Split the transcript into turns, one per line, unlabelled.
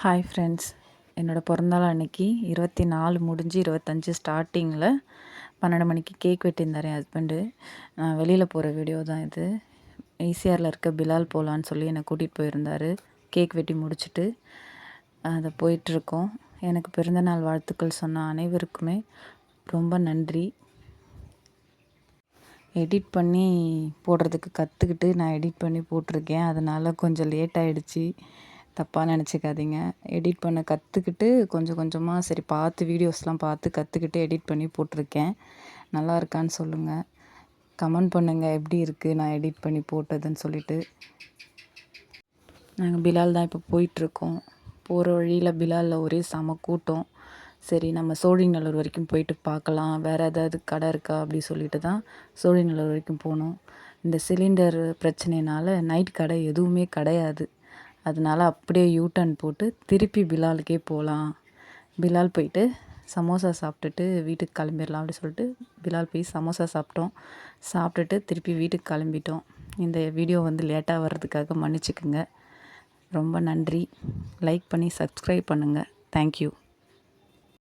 Hi friends, என்னோடய பிறந்தநாள் அன்றைக்கி 24 முடிஞ்சு 25 ஸ்டார்டிங்கில் 12 மணிக்கு கேக் வெட்டியிருந்தார் என் ஹஸ்பண்டு. நான் வெளியில் போகிற வீடியோ தான் இது. ஈசிஆரில் இருக்க பிலால் போகலான்னு சொல்லி என்னை கூட்டிகிட்டு போயிருந்தார். கேக் வெட்டி முடிச்சுட்டு அதை போயிட்டுருக்கோம். எனக்கு பிறந்தநாள் வாழ்த்துக்கள் சொன்ன அனைவருக்குமே ரொம்ப நன்றி. எடிட் பண்ணி போடுறதுக்கு கற்றுக்கிட்டு நான் எடிட் பண்ணி போட்டிருக்கேன். அதனால் கொஞ்சம் லேட் ஆகிடுச்சி, தப்பாக நினச்சிக்காதீங்க. எடிட் பண்ண கற்றுக்கிட்டு கொஞ்சம் கொஞ்சமாக சரி பார்த்து வீடியோஸ்லாம் பார்த்து கற்றுக்கிட்டு எடிட் பண்ணி போட்டிருக்கேன். நல்லா இருக்கான்னு சொல்லுங்கள், கமெண்ட் பண்ணுங்கள் எப்படி இருக்குது நான் எடிட் பண்ணி போட்டதுன்னு சொல்லிவிட்டு. நாங்கள் பிலால் தான் இப்போ போயிட்டுருக்கோம். போகிற வழியில் பிலாலில் ஒரே செம கூட்டம். சரி நம்ம சோழிங்கநல்லூர் வரைக்கும் போயிட்டு பார்க்கலாம், வேறு ஏதாவது கடை இருக்கா அப்படி சொல்லிட்டு தான் சோழிங்கநல்லூர் வரைக்கும் போனோம். இந்த சிலிண்டர் பிரச்சனையினால் நைட் கடை எதுவுமே கிடையாது. அதனால் அப்படியே யூட்டர்ன் போட்டு திருப்பி பிலாலுக்கே போகலாம். பிலால் போயிட்டு சமோசா சாப்பிட்டுட்டு வீட்டுக்கு கிளம்பிடலாம் அப்படி சொல்லிட்டு பிலால் போய் சமோசா சாப்பிட்டுட்டு திருப்பி வீட்டுக்கு கிளம்பிட்டோம். இந்த வீடியோ லேட்டாக வர்றதுக்காக மன்னிச்சுக்குங்க. ரொம்ப நன்றி. லைக் பண்ணி சப்ஸ்கிரைப் பண்ணுங்கள். தேங்க்யூ.